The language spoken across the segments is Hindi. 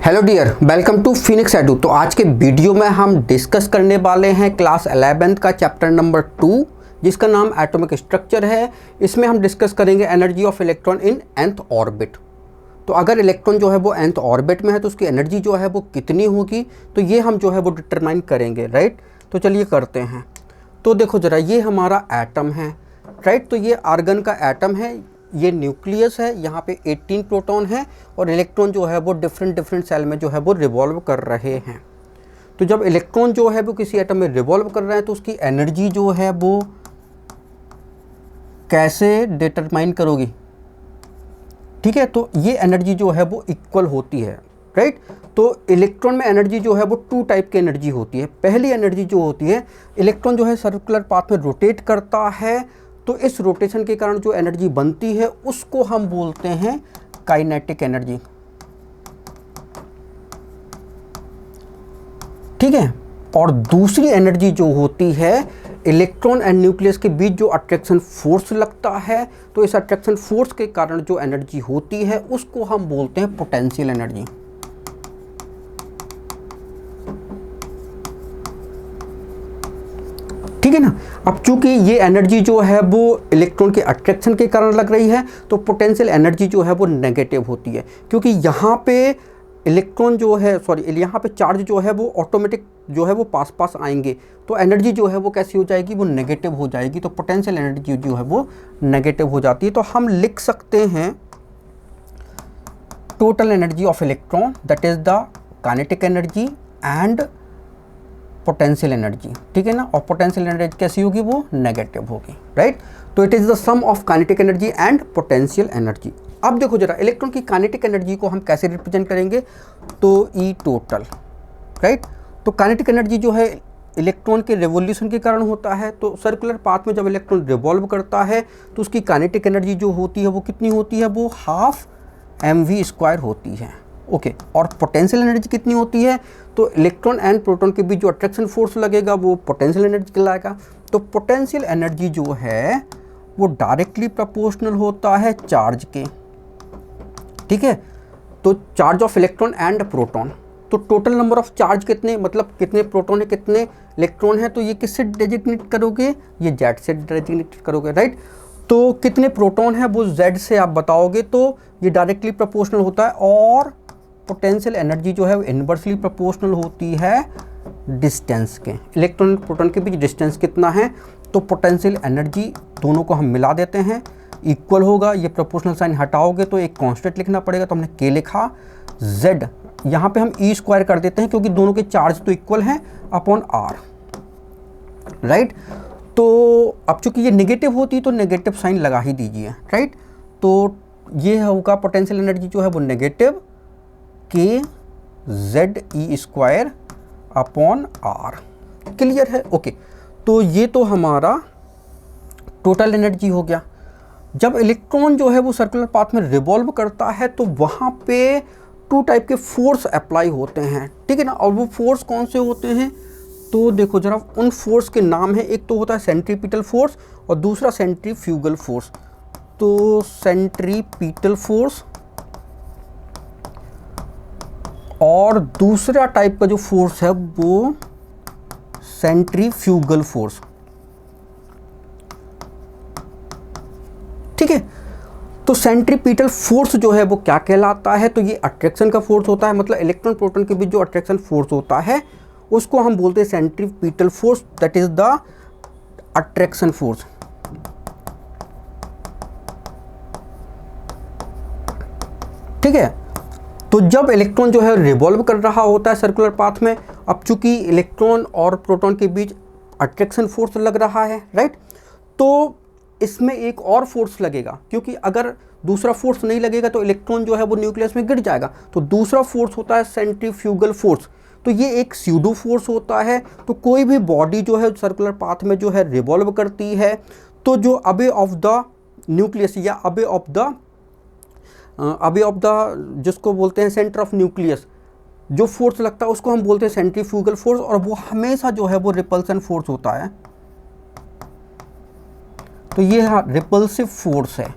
Hello dear, welcome to Phoenix Edu. तो आज के वीडियो में हम डिस्कस करने वाले हैं क्लास 11th का चैप्टर नंबर 2 जिसका नाम एटॉमिक स्ट्रक्चर है। इसमें हम डिस्कस करेंगे energy of electron in nth orbit. तो अगर इलेक्ट्रॉन जो है वो nth ऑर्बिट में है तो उसकी एनर्जी जो है वो कितनी होगी, तो ये हम जो है वो डिटरमाइन करेंगे, राइट। तो चलिए करते हैं। तो देखो ज़रा, ये हमारा एटम है, राइट। तो ये आर्गन का एटम है, ये न्यूक्लियस है, यहाँ पे 18 प्रोटॉन है और इलेक्ट्रॉन जो है वो डिफरेंट सेल में जो है वो रिवॉल्व कर रहे हैं। तो जब इलेक्ट्रॉन जो है वो किसी एटम में रिवॉल्व कर रहे हैं तो उसकी एनर्जी जो है वो कैसे डिटरमाइन करोगी, ठीक है। तो ये एनर्जी जो है वो इक्वल होती है, राइट। तो इलेक्ट्रॉन में एनर्जी जो है वो 2 टाइप की एनर्जी होती है। पहली एनर्जी जो होती है, इलेक्ट्रॉन जो है सर्कुलर पाथ में रोटेट करता है, तो इस रोटेशन के कारण जो एनर्जी बनती है उसको हम बोलते हैं काइनेटिक एनर्जी, ठीक है। और दूसरी एनर्जी जो होती है, इलेक्ट्रॉन एंड न्यूक्लियस के बीच जो अट्रैक्शन फोर्स लगता है, तो इस अट्रैक्शन फोर्स के कारण जो एनर्जी होती है उसको हम बोलते हैं पोटेंशियल एनर्जी, ठीक है ना। अब चूंकि ये एनर्जी जो है वो इलेक्ट्रॉन के अट्रैक्शन के कारण लग रही है, तो पोटेंशियल एनर्जी जो है वो नेगेटिव होती है, क्योंकि यहाँ पे इलेक्ट्रॉन जो है यहाँ पे चार्ज जो है वो ऑटोमेटिक जो है वो पास आएंगे, तो एनर्जी जो है वो कैसी हो जाएगी, वो नेगेटिव हो जाएगी। तो पोटेंशियल एनर्जी जो है वो नेगेटिव हो जाती है। तो हम लिख सकते हैं total energy of electron that is the kinetic energy and potential energy, ठीक है ना। और पोटेंशियल एनर्जी कैसी होगी, वो नेगेटिव होगी, राइट। तो it is the sum of kinetic energy and potential energy. अब देखो जरा, इलेक्ट्रॉन की काइनेटिक एनर्जी को हम कैसे रिप्रेजेंट करेंगे, तो ई टोटल, राइट। तो काइनेटिक एनर्जी जो है इलेक्ट्रॉन के रिवोल्यूशन के कारण होता है। तो सर्कुलर पाथ में जब इलेक्ट्रॉन रिवॉल्व करता है तो उसकी काइनेटिक एनर्जी जो होती है वो कितनी होती है, वो 12 mv² होती है, ओके। और पोटेंशियल एनर्जी कितनी होती है, तो इलेक्ट्रॉन एंड प्रोटॉन के बीच जो अट्रैक्शन फोर्स लगेगा वो पोटेंशियल एनर्जी कहलाएगा। तो पोटेंशियल एनर्जी जो है वो डायरेक्टली प्रोपोर्शनल होता है चार्ज के, ठीक है। तो charge of electron and proton, तो टोटल नंबर ऑफ चार्ज कितने, मतलब कितने प्रोटॉन है कितने इलेक्ट्रॉन है, तो ये किससे डेजिग्नेट करोगे, ये जेड से डेजिग्नेट करोगे, राइट। तो कितने प्रोटॉन है वो जेड से आप बताओगे, तो ये डायरेक्टली प्रोपोर्शनल होता है। और पोटेंशियल एनर्जी जो है वो इन्वर्सली प्रोपोर्शनल होती है डिस्टेंस के, इलेक्ट्रॉन प्रोटॉन के बीच डिस्टेंस कितना है। तो पोटेंशियल एनर्जी दोनों को हम मिला देते हैं, इक्वल होगा। ये प्रोपोर्शनल साइन हटाओगे तो एक कांस्टेंट लिखना पड़ेगा, तो हमने के लिखा। जेड यहाँ पे हम ई² कर देते हैं क्योंकि दोनों के चार्ज तो इक्वल हैं अपॉन आर, राइट। तो अब चूंकि ये नेगेटिव होती है तो नेगेटिव साइन लगा ही दीजिए, राइट। तो ये होगा पोटेंशियल एनर्जी जो है वो नेगेटिव के ZE² अपॉन आर, क्लियर है, ओके। तो ये तो हमारा टोटल एनर्जी हो गया। जब इलेक्ट्रॉन जो है वो सर्कुलर पाथ में रिवॉल्व करता है तो वहाँ पे 2 टाइप के फोर्स अप्लाई होते हैं, ठीक है ना। और वो फोर्स कौन से होते हैं, तो देखो जरा, उन फोर्स के नाम है, एक तो होता है सेंट्रीपिटल फोर्स और दूसरा सेंट्रीफ्यूगल फोर्स। तो सेंट्रीपिटल फोर्स और दूसरा टाइप का जो फोर्स है वो सेंट्रीफ्यूगल फोर्स, ठीक है। तो सेंट्रीपिटल फोर्स जो है वो क्या कहलाता है, तो ये अट्रैक्शन का फोर्स होता है, मतलब इलेक्ट्रॉन प्रोटॉन के बीच जो अट्रैक्शन फोर्स होता है उसको हम बोलते हैं centripetal force, that is the attraction force, ठीक है। तो जब इलेक्ट्रॉन जो है रिवॉल्व कर रहा होता है सर्कुलर पाथ में, अब चूंकि इलेक्ट्रॉन और प्रोटॉन के बीच अट्रैक्शन फोर्स लग रहा है, राइट। तो इसमें एक और फोर्स लगेगा, क्योंकि अगर दूसरा फोर्स नहीं लगेगा तो इलेक्ट्रॉन जो है वो न्यूक्लियस में गिर जाएगा। तो दूसरा फोर्स होता है सेंट्रीफ्यूगल फोर्स। तो ये एक स्यूडो फोर्स होता है। तो कोई भी बॉडी जो है सर्कुलर पाथ में जो है रिवॉल्व करती है, तो जो अवे ऑफ द न्यूक्लियस या अवे ऑफ द जिसको बोलते हैं सेंटर ऑफ न्यूक्लियस, जो फोर्स लगता है उसको हम बोलते हैं सेंट्रीफ्यूगल फोर्स, और वो हमेशा जो है वो रिपल्सन फोर्स होता है। तो ये रिपल्सिव फोर्स है,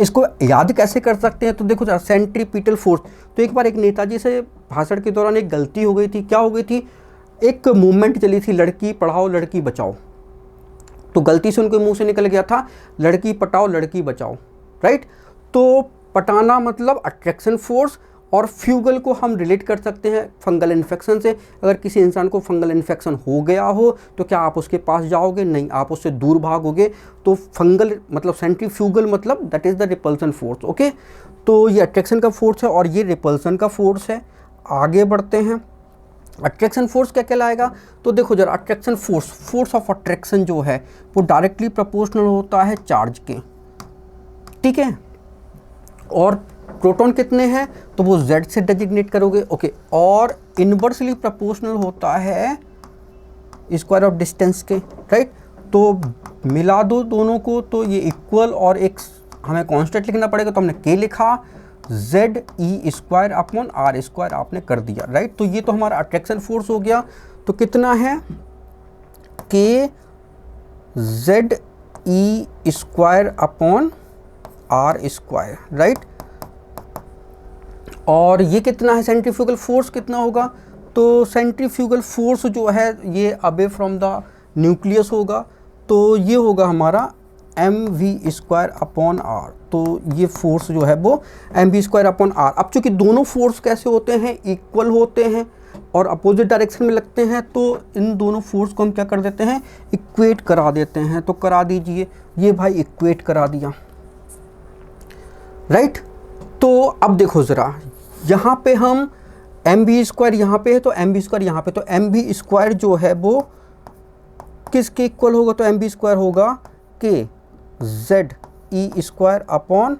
इसको याद कैसे कर सकते हैं, तो देखो जरा सेंट्रीपिटल फोर्स। तो एक बार एक नेताजी से भाषण के दौरान एक गलती हो गई थी। क्या हो गई थी, एक मूवमेंट चली थी लड़की पढ़ाओ लड़की बचाओ, तो गलती से उनके मुंह से निकल गया था लड़की पटाओ लड़की बचाओ, राइट। तो पटाना मतलब अट्रैक्शन फोर्स, और फ्यूगल को हम रिलेट कर सकते हैं फंगल इन्फेक्शन से। अगर किसी इंसान को फंगल इन्फेक्शन हो गया हो तो क्या आप उसके पास जाओगे, नहीं, आप उससे दूर भागोगे। तो फंगल मतलब सेंट्रीफ्यूगल मतलब that is the repulsion force, okay. तो ये अट्रैक्शन का फोर्स है और ये रिपल्सन का फोर्स है। आगे बढ़ते हैं, अट्रैक्शन फोर्स क्या कहलाएगा, तो देखो जरा attraction force, force of attraction जो है वो डायरेक्टली प्रोपोर्शनल होता है चार्ज के, ठीक है। और प्रोटॉन कितने हैं, तो वो Z से डेजिग्नेट करोगे, ओके। और इनवर्सली प्रोपोर्शनल होता है स्क्वायर ऑफ डिस्टेंस के, राइट। तो मिला दो दोनों को तो ये इक्वल, और एक हमें कांस्टेंट लिखना पड़ेगा तो हमने K लिखा, ZE square upon R square आपने कर दिया, राइट। तो ये तो हमारा अट्रैक्शन फोर्स हो गया। तो कितना है, K ZE square upon R square, right. और ये कितना है, सेंट्रीफ्यूगल फोर्स कितना होगा, तो सेंट्रीफ्यूगल फोर्स जो है ये अवे फ्रॉम द न्यूक्लियस होगा, तो ये होगा हमारा mv स्क्वायर अपॉन आर। तो ये फोर्स जो है वो mv स्क्वायर अपॉन आर। अब चूंकि दोनों फोर्स कैसे होते हैं, इक्वल होते हैं और अपोजिट डायरेक्शन में लगते हैं, तो इन दोनों फोर्स को हम क्या कर देते हैं, इक्वेट करा देते हैं। तो करा दीजिए, ये भाई इक्वेट करा दिया, राइट। तो अब देखो ज़रा, यहाँ पे हम mv स्क्वायर यहाँ पे है तो mv स्क्वायर यहाँ पे, तो mv स्क्वायर जो है वो किसके इक्वल होगा, तो mv स्क्वायर होगा k ZE square upon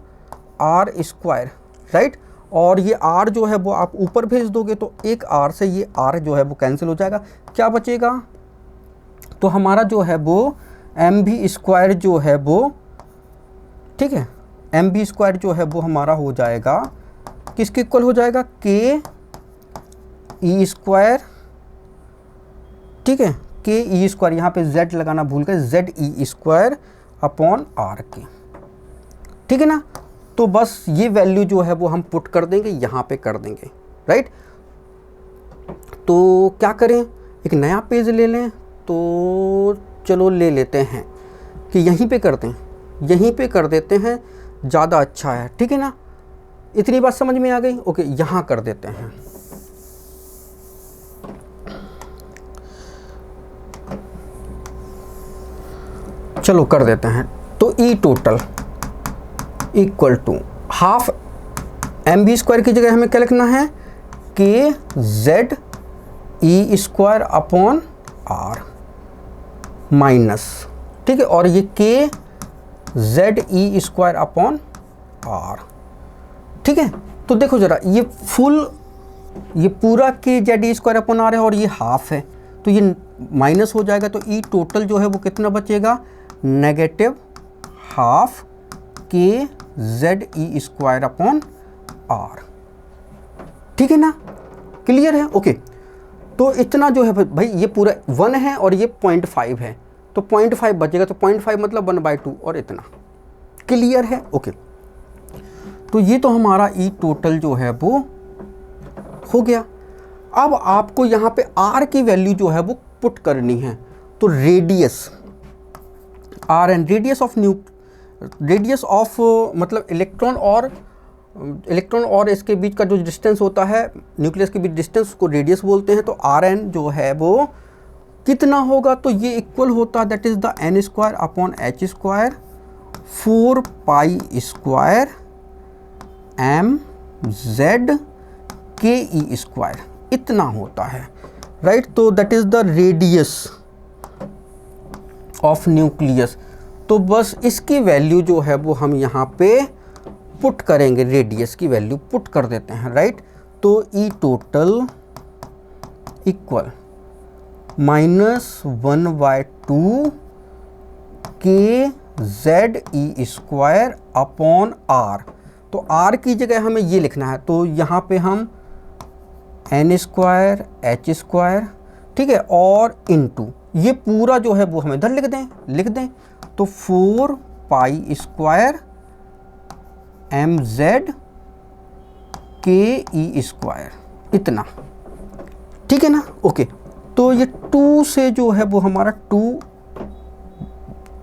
R square, right. और ये R जो है वो आप ऊपर भेज दोगे तो एक R से ये R जो है वो कैंसिल हो जाएगा, क्या बचेगा, तो हमारा जो है वो mv स्क्वायर जो है वो, ठीक है, mv स्क्वायर जो है वो हमारा हो जाएगा, किसके इक्वल हो जाएगा, k E स्क्वायर, ठीक है, k E स्क्वायर, यहाँ पे z लगाना भूल गए, ZE स्क्वायर अपॉन R के, ठीक है ना। तो बस ये वैल्यू जो है वो हम पुट कर देंगे, यहाँ पे कर देंगे, राइट। तो क्या करें, एक नया पेज ले लें, तो चलो ले लेते हैं कि यहीं पे करते हैं, यहीं पे कर देते हैं, ज़्यादा अच्छा है, ठीक है ना। इतनी बात समझ में आ गई, ओके। यहाँ कर देते हैं, चलो कर देते हैं। तो E total equal to half mv square की जगह हमें क्या लिखना है, k ZE square upon R minus, ठीक है, और ये k ZE square upon R, ठीक है। तो देखो जरा, ये फुल, ये पूरा k ZE square upon R है और ये हाफ है, तो ये माइनस हो जाएगा। तो E टोटल जो है वो कितना बचेगा, negative half k ZE square upon R, ठीक है ना, क्लियर है, ओके। तो इतना जो है भाई, ये पूरा 1 है और ये 0.5 है, तो 0.5 बचेगा, तो 0.5 मतलब 1/2 और इतना, क्लियर है, ओके। तो ये तो हमारा E टोटल जो है वो हो गया। अब आपको यहाँ पे R की वैल्यू जो है वो पुट करनी है। तो radius R n, radius of मतलब इलेक्ट्रॉन और इसके बीच का जो डिस्टेंस होता है, न्यूक्लियस के बीच डिस्टेंस को रेडियस बोलते हैं। तो आर एन जो है वो कितना होगा, तो ये इक्वल होता है that is the n square upon h square 4 pi square m Z k e square, इतना होता है, राइट। तो that is the radius of nucleus. तो बस इसकी वैल्यू जो है वो हम यहाँ पे पुट करेंगे, रेडियस की वैल्यू पुट कर देते हैं, राइट। तो ई total equal -1/2 k Z e square upon R. तो आर की जगह हमें ये लिखना है, तो यहाँ पे हम एन स्क्वायर एच स्क्वायर, ठीक है, और इनटू ये पूरा जो है वो हम इधर लिख दें। तो 4 पाई स्क्वायर mz के ई स्क्वायर, इतना, ठीक है ना। ओके, तो ये 2 से जो है वो हमारा 2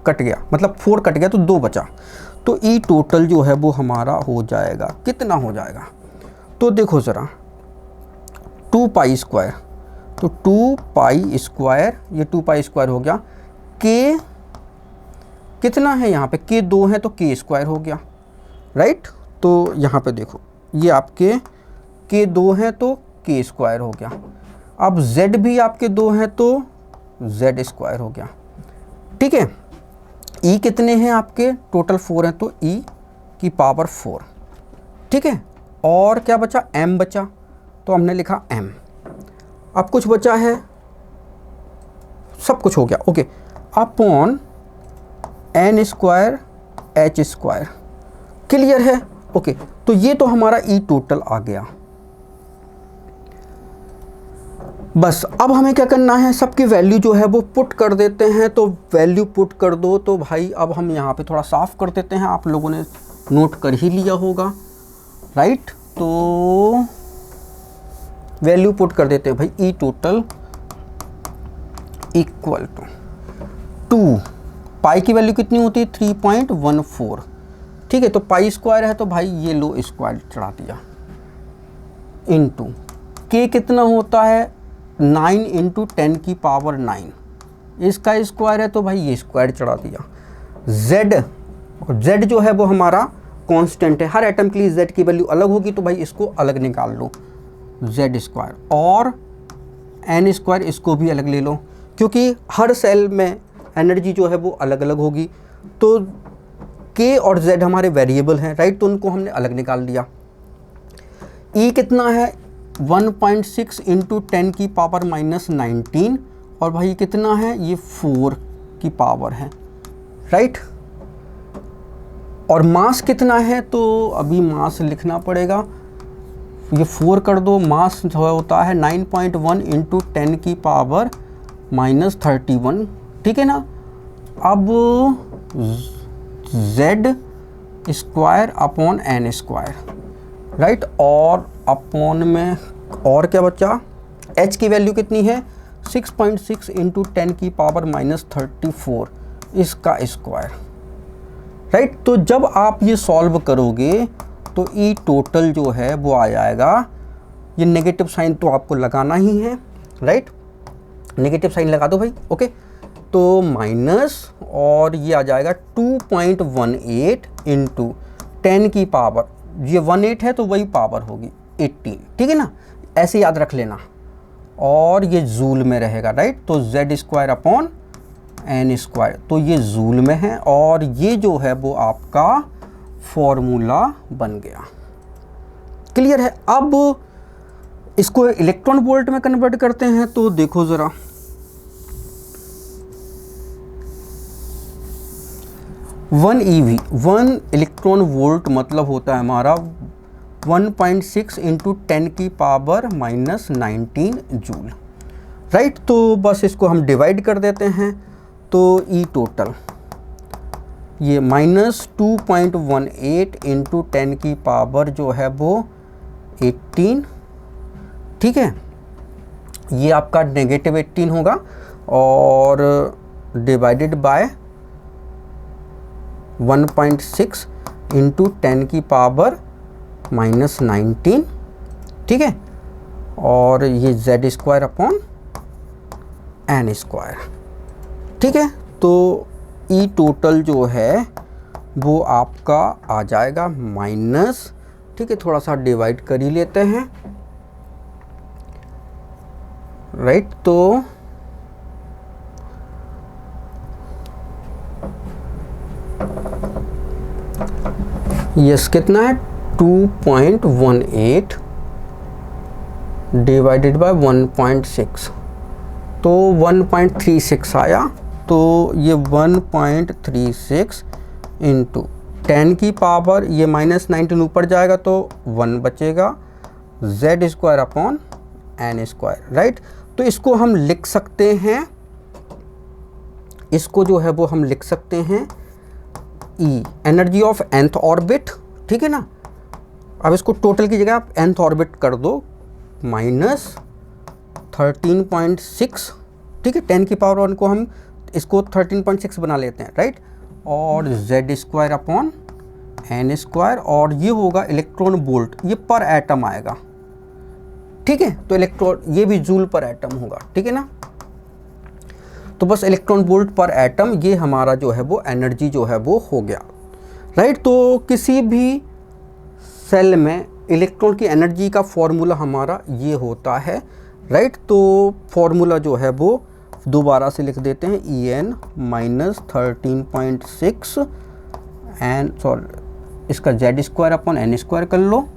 कट गया, मतलब 4 कट गया तो 2 बचा, तो ई टोटल जो है वो हमारा हो जाएगा, कितना हो जाएगा, तो देखो ज़रा 2 पाई स्क्वायर, तो 2 पाई स्क्वायर, ये 2 पाई स्क्वायर हो गया, के कितना है यहाँ पे, के 2 है तो के स्क्वायर हो गया, राइट। तो यहाँ पे देखो ये आपके के 2 हैं तो के स्क्वायर हो गया, अब z भी आपके 2 हैं तो z स्क्वायर हो गया, ठीक है। e कितने हैं आपके, टोटल 4 हैं तो e की पावर 4, ठीक है। और क्या बचा, m बचा, तो हमने लिखा m। अब कुछ बचा है, सब कुछ हो गया, okay, upon n square h square, clear है, ओके। तो ये तो हमारा ई टोटल आ गया। बस अब हमें क्या करना है, सबकी वैल्यू जो है वो पुट कर देते हैं, तो वैल्यू पुट कर दो। तो भाई अब हम यहाँ पे थोड़ा साफ कर देते हैं, आप लोगों ने नोट कर ही लिया होगा, राइट। तो वैल्यू पुट कर देते हैं भाई, ई टोटल इक्वल टू 2, पाई की वैल्यू कितनी होती है 3.14, ठीक है। तो पाई स्क्वायर है तो भाई ये लो स्क्वायर चढ़ा दिया, इनटू के कितना होता है 9 इंटू 10 की पावर 9, इसका स्क्वायर है तो भाई ये स्क्वायर चढ़ा दिया। z जो है वो हमारा कांस्टेंट है, हर एटम के लिए z की वैल्यू अलग होगी, तो भाई इसको अलग निकाल लो z स्क्वायर, और n स्क्वायर इसको भी अलग ले लो, क्योंकि हर सेल में एनर्जी जो है वो अलग अलग होगी। तो k और z हमारे वेरिएबल हैं, राइट, तो उनको हमने अलग निकाल लिया। e कितना है 1.6 इंटू 10 की पावर -19, और भाई कितना है ये 4 की पावर है, राइट। और मास कितना है, तो अभी मास लिखना पड़ेगा, ये 4 कर दो, मास जो होता है 9.1 इंटू 10 की पावर -31, ठीक है ना। अब z square upon n square, right, और अपॉन में और क्या बचा, h की वैल्यू कितनी है 6.6 इंटू 10 की पावर -34, इसका स्क्वायर, राइट। तो जब आप ये सॉल्व करोगे तो ई टोटल जो है वो आ जाएगा, ये नेगेटिव साइन तो आपको लगाना ही है, राइट, नेगेटिव साइन लगा दो भाई, ओके। तो माइनस, और ये आ जाएगा 2.18 इंटू 10 की पावर, ये 18 है तो वही पावर होगी 18, ठीक है ना, ऐसे याद रख लेना, और ये जूल में रहेगा, राइट। तो z square upon n square, तो ये जूल में है, और ये जो है वो आपका फॉर्मूला बन गया, क्लियर है। अब इसको इलेक्ट्रॉन वोल्ट में कन्वर्ट करते हैं, तो देखो ज़रा, 1 EV 1 इलेक्ट्रॉन वोल्ट मतलब होता है हमारा 1.6 इंटू 10 की पावर -19 जूल, राइट। तो बस इसको हम डिवाइड कर देते हैं, तो ई टोटल ये -2.18 इंटू 10 की पावर जो है वो 18, ठीक है, ये आपका -18 होगा, और डिवाइडेड बाय 1.6 इंटू 10 की पावर -19, ठीक है, और ये z square upon n square, ठीक है। तो ई टोटल जो है वो आपका आ जाएगा माइनस, ठीक है, थोड़ा सा डिवाइड कर ही लेते हैं, राइट। तो यस कितना है 2.18 डिवाइडेड बाय 1.6, तो 1.36 आया, तो ये 1.36 इंटू 10 की पावर, ये -19 ऊपर जाएगा तो 1 बचेगा, z square upon n square, right. तो इसको हम लिख सकते हैं, इसको जो है वो हम लिख सकते हैं E energy of nth orbit ठीक है ना। अब इसको टोटल की जगह आप nth ऑर्बिट कर दो -13.6, ठीक है। 10 की पावर 1 को हम इसको 13.6 बना लेते हैं, राइट। और z² अपॉन n², और ये होगा इलेक्ट्रॉन वोल्ट, ये पर एटम आएगा, ठीक है। तो इलेक्ट्रॉन, ये भी जूल पर एटम होगा, ठीक है ना। तो बस इलेक्ट्रॉन वोल्ट पर एटम, ये हमारा जो है वो एनर्जी जो है वो हो गया, राइट। तो किसी भी सेल में इलेक्ट्रॉन की एनर्जी का फॉर्मूला हमारा ये होता है, राइट। तो फॉर्मूला जो है वो दोबारा से लिख देते हैं, En -13.6 एंड इसका z² अपॉन n² कर लो,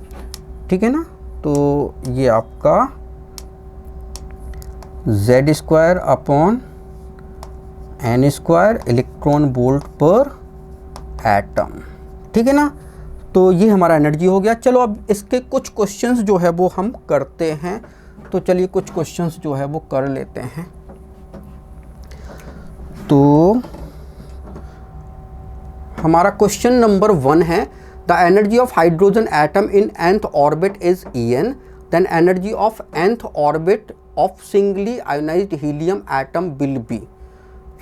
ठीक है ना। तो ये आपका z² upon n² electron volt पर एटम, ठीक है ना। तो ये हमारा एनर्जी हो गया। चलो अब इसके कुछ क्वेश्चंस जो है वो हम करते हैं। तो चलिए कुछ क्वेश्चंस जो है वो कर लेते हैं। तो हमारा क्वेश्चन नंबर 1 है, the energy of hydrogen atom in nth orbit is En, then energy of nth orbit of singly ionised helium atom will be,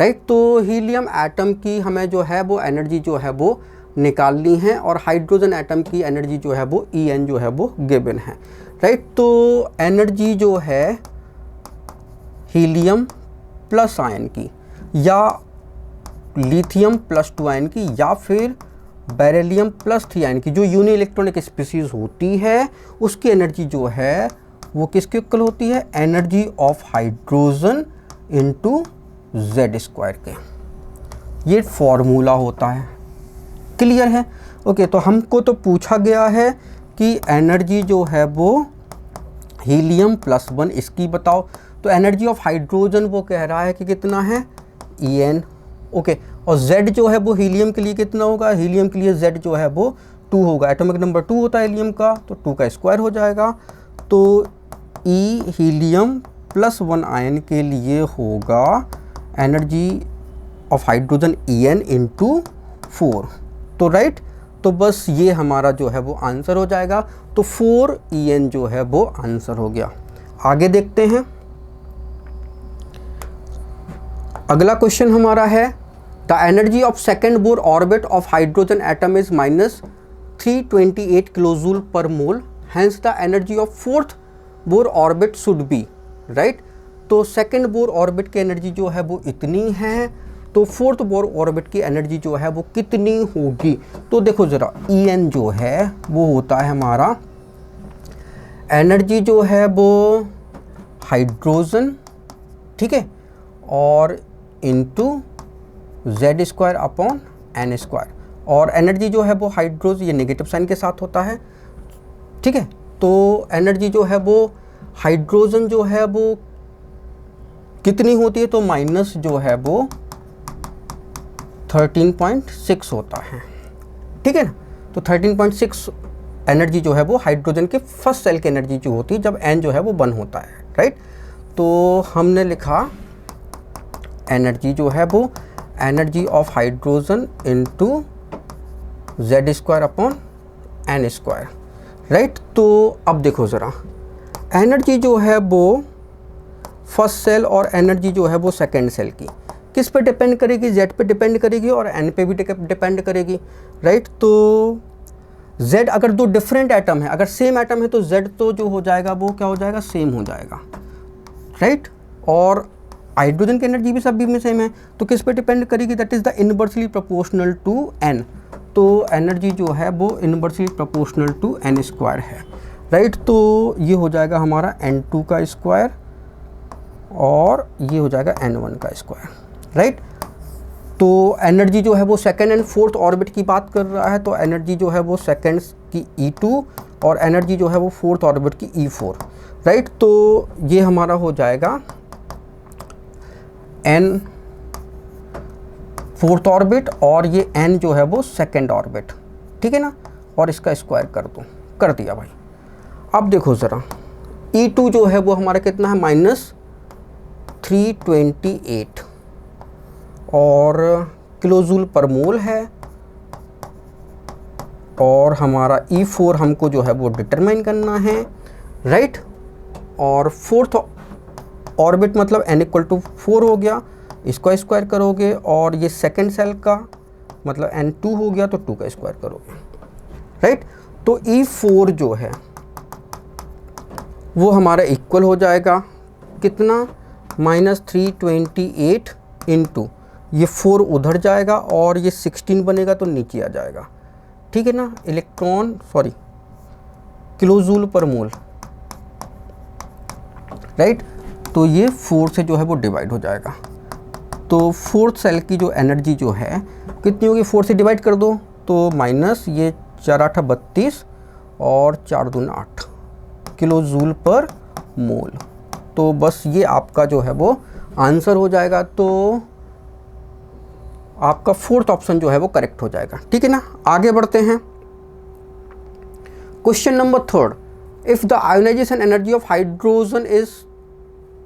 right. तो हीलियम एटम की हमें जो है वो एनर्जी जो है वो निकालनी है, और हाइड्रोजन एटम की एनर्जी जो है वो En जो है वो गिवन है, राइट। तो एनर्जी जो है हीलियम प्लस आयन की, या लिथियम प्लस 2 आयन की, या फिर बेरिलियम प्लस 3 आयन की, जो यूनि इलेक्ट्रॉनिक स्पीसीज होती है, उसकी एनर्जी जो है वो किसके इक्वल होती है, energy of hydrogen into z² के। ये फॉर्मूला होता है, क्लियर है। ओके, तो हमको तो पूछा गया है कि एनर्जी जो है वो हीलियम प्लस 1 इसकी बताओ। तो एनर्जी ऑफ हाइड्रोजन वो कह रहा है कि कितना है, En, ओके। और Z जो है वो हीलियम के लिए कितना होगा, हीलियम के लिए Z जो है वो 2 होगा, एटॉमिक नंबर 2 होता है हीलियम का, तो 2 का स्क्वायर हो जाएगा। तो E हीलियम प्लस 1 आयन के लिए होगा energy of hydrogen En into 4, तो राइट। तो बस ये हमारा जो है वो आंसर हो जाएगा। तो 4 En जो है वो आंसर हो गया। आगे देखते हैं। अगला क्वेश्चन हमारा है, the energy of second Bohr orbit of hydrogen atom is -328 kilojoule per mole, hence the energy of fourth Bohr orbit should be, right. तो सेकेंड बोर ऑर्बिट की एनर्जी जो है वो इतनी है, तो फोर्थ बोर ऑर्बिट की एनर्जी जो है वो कितनी होगी। तो देखो ज़रा, En जो है वो होता है हमारा एनर्जी जो है वो हाइड्रोजन, ठीक है, और इंटू z² अपॉन n², और एनर्जी जो है वो हाइड्रोजन, ये नेगेटिव साइन के साथ होता है, ठीक है। तो एनर्जी जो है वो हाइड्रोजन जो है वो कितनी होती है, तो माइनस जो है वो 13.6 होता है, ठीक है ना। तो 13.6 एनर्जी जो है वो हाइड्रोजन के फर्स्ट सेल की एनर्जी जो होती है जब n जो है वो 1 होता है, राइट। तो हमने लिखा एनर्जी जो है वो energy of hydrogen into z² upon n², right. तो अब देखो ज़रा, एनर्जी जो है वो फर्स्ट सेल और एनर्जी जो है वो सेकेंड सेल की किस पे डिपेंड करेगी, z पे डिपेंड करेगी और n पे भी डिपेंड करेगी, राइट। तो z अगर दो डिफरेंट एटम है, अगर सेम एटम है तो z तो जो हो जाएगा वो क्या हो जाएगा, सेम हो जाएगा, राइट। और हाइड्रोजन की एनर्जी भी सभी में सेम है, तो किस पे डिपेंड करेगी, that is the inversely proportional to n। तो एनर्जी जो है वो इनवर्सली प्रोपोर्शनल टू n² है, राइट। तो ये हो जाएगा हमारा n2 का स्क्वायर और ये हो जाएगा n1 का स्क्वायर, राइट। तो एनर्जी जो है वो सेकेंड एंड फोर्थ ऑर्बिट की बात कर रहा है, तो एनर्जी जो है वो सेकेंड की E2 और एनर्जी जो है वो फोर्थ ऑर्बिट की E4, राइट। तो ये हमारा हो जाएगा n फोर्थ ऑर्बिट और ये n जो है वो सेकेंड ऑर्बिट, ठीक है ना। और इसका स्क्वायर कर दो, कर दिया भाई। अब देखो ज़रा, E2 जो है वो हमारा कितना है, -328 और किलोजूल पर मोल है, और हमारा E4 हमको जो है वो डिटरमाइन करना है, राइट। और फोर्थ ऑर्बिट मतलब n = 4 हो गया, इसका स्क्वायर करोगे, और ये सेकंड सेल का मतलब n2 हो गया तो 2 का स्क्वायर करोगे, राइट। तो E4 जो है वो हमारा इक्वल हो जाएगा कितना, -328 इंटू ये 4 उधर जाएगा और ये 16 बनेगा तो नीचे आ जाएगा, ठीक है ना, किलोजूल पर मोल, राइट। तो ये 4 से जो है वो डिवाइड हो जाएगा। तो फोर्थ सेल की जो एनर्जी जो है कितनी होगी, 4 से डिवाइड कर दो तो माइनस ये 4 8 32 और 4 दूनी 8 किलो जूल पर मोल। तो बस ये आपका जो है वो आंसर हो जाएगा। तो आपका फोर्थ ऑप्शन जो है वो करेक्ट हो जाएगा, ठीक है ना। आगे बढ़ते हैं। Question number 3, if the ionisation energy of hydrogen is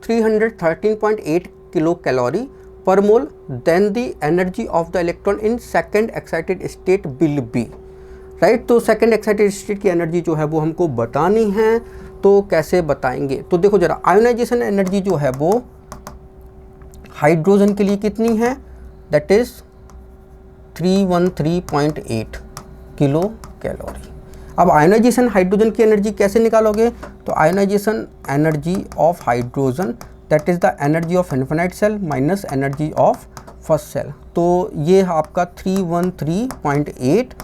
313.8 kilo calorie per mole, then the energy of the electron in second excited state will be, right. तो सेकेंड एक्साइटेड स्टेट की एनर्जी जो है वो हमको बतानी है, तो कैसे बताएंगे। तो देखो जरा, आयोनाइजेशन एनर्जी जो है वो हाइड्रोजन के लिए कितनी है, दैट इज 313.8 किलो कैलोरी। अब आयोनाइजेशन हाइड्रोजन की एनर्जी कैसे निकालोगे, तो ionisation energy of hydrogen that is the energy of infinite shell minus energy of first shell. तो ये आपका 313.8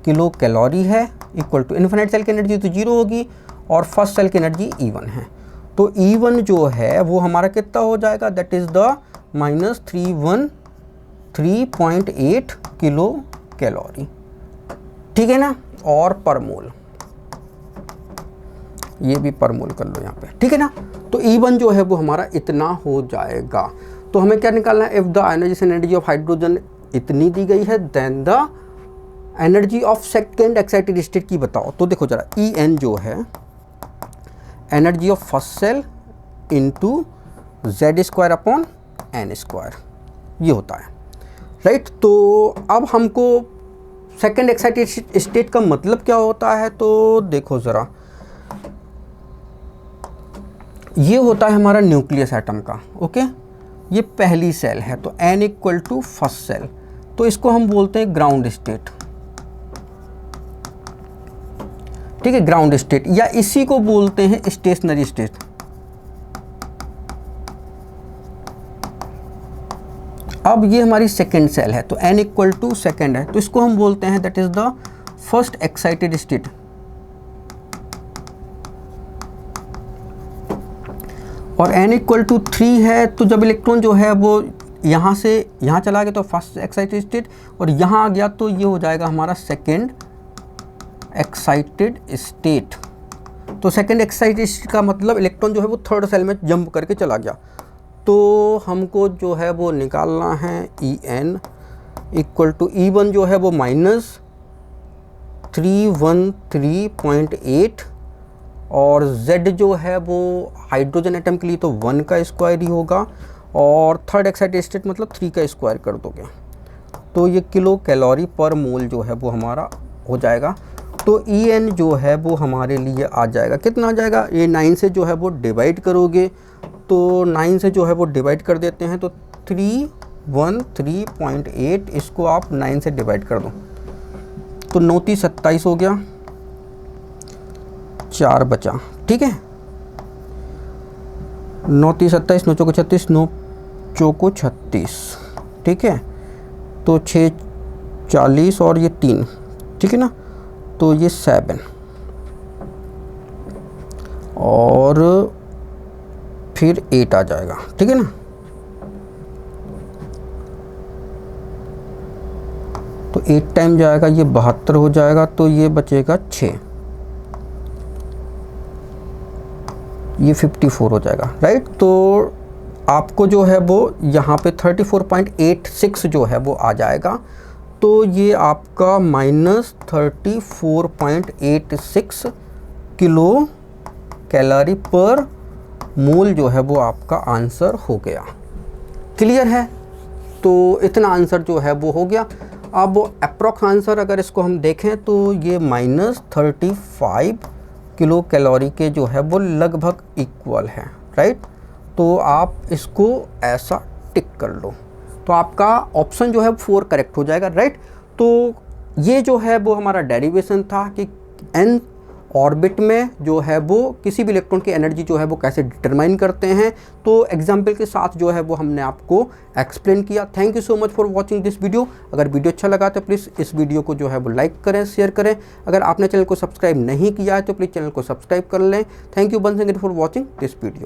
किलो कैलोरी है, इक्वल टू इन्फिनाइट सेल की एनर्जी तो 0 होगी और फर्स्ट सेल की एनर्जी E1 है। तो E1 जो है वो हमारा कितना हो जाएगा, that is the -313.8 kilo calorie, ठीक है ना। और पर मोल, ये भी पर मोल कर लो यहाँ पे, ठीक है ना। तो E1 जो है वो हमारा इतना हो जाएगा। तो हमें क्या निकालना है, if the ionisation energy of hydrogen इतनी दी गई है, then the energy of second excited state की बताओ। तो देखो जरा, En जो है energy of first shell into Z²/n², ये होता है, राइट। तो अब हमको सेकेंड एक्साइटेड स्टेट का मतलब क्या होता है, तो देखो ज़रा, ये होता है हमारा न्यूक्लियस एटम का, ओके। ये पहली सेल है तो n = फर्स्ट सेल, तो इसको हम बोलते हैं ग्राउंड स्टेट, ठीक है, ग्राउंड स्टेट, या इसी को बोलते हैं स्टेशनरी स्टेट। अब ये हमारी सेकेंड सेल है तो n = सेकेंड है, तो इसको हम बोलते हैं that is the first excited state. और n = 3 है, तो जब इलेक्ट्रॉन जो है वो यहाँ से यहाँ चला गया तो फर्स्ट एक्साइटेड स्टेट, और यहाँ आ गया तो ये हो जाएगा हमारा सेकेंड एक्साइटेड स्टेट। तो सेकेंड एक्साइटेड स्टेट का मतलब इलेक्ट्रॉन जो है वो थर्ड सेल में जंप करके चला गया। तो हमको जो है वो निकालना है En = E1 जो है वो -313.8, और Z जो है वो हाइड्रोजन एटम के लिए तो 1 का स्क्वायर ही होगा, और थर्ड एक्साइटेड स्टेट मतलब 3 का स्क्वायर कर दोगे तो ये किलो कैलोरी पर मोल जो है वो हमारा हो जाएगा। तो En जो है वो हमारे लिए आ जाएगा, कितना आ जाएगा, ये 9 से जो है वो डिवाइड करोगे, तो 9 से जो है वो डिवाइड कर देते हैं, तो 313.8 इसको आप 9 से डिवाइड कर दो तो 9 × 27 हो गया, 4 बचा, ठीक है। 9 × 27, 9 × 36, 9 × 36, ठीक है। तो 6 40 और ये 3, ठीक है ना, तो ये 7 और फिर 8 आ जाएगा, ठीक है ना। तो 8 टाइम जाएगा, ये 72 हो जाएगा, तो ये बचेगा 6, ये 54 हो जाएगा, राइट। तो आपको जो है वो यहाँ पे 34.86 जो है वो आ जाएगा। तो ये आपका -34.86 किलो कैलोरी पर मोल जो है वो आपका आंसर हो गया। क्लियर है, तो इतना आंसर जो है वो हो गया। अब अप्रॉक्स आंसर अगर इसको हम देखें तो ये -35 किलो कैलोरी के जो है वो लगभग इक्वल है, राइट। तो आप इसको ऐसा टिक कर लो, तो आपका ऑप्शन जो है 4 करेक्ट हो जाएगा, राइट। तो ये जो है वो हमारा डेरिवेशन था कि n ऑर्बिट में जो है वो किसी भी इलेक्ट्रॉन की एनर्जी जो है वो कैसे डिटरमाइन करते हैं। तो एग्जाम्पल के साथ जो है वो हमने आपको एक्सप्लेन किया। Thank you so much for watching this video. अगर वीडियो अच्छा लगा तो प्लीज़ इस वीडियो को जो है वो लाइक करें, शेयर करें। अगर आपने चैनल को सब्सक्राइब नहीं किया है तो प्लीज़ चैनल को सब्सक्राइब कर लें। Thank you once again for watching this video.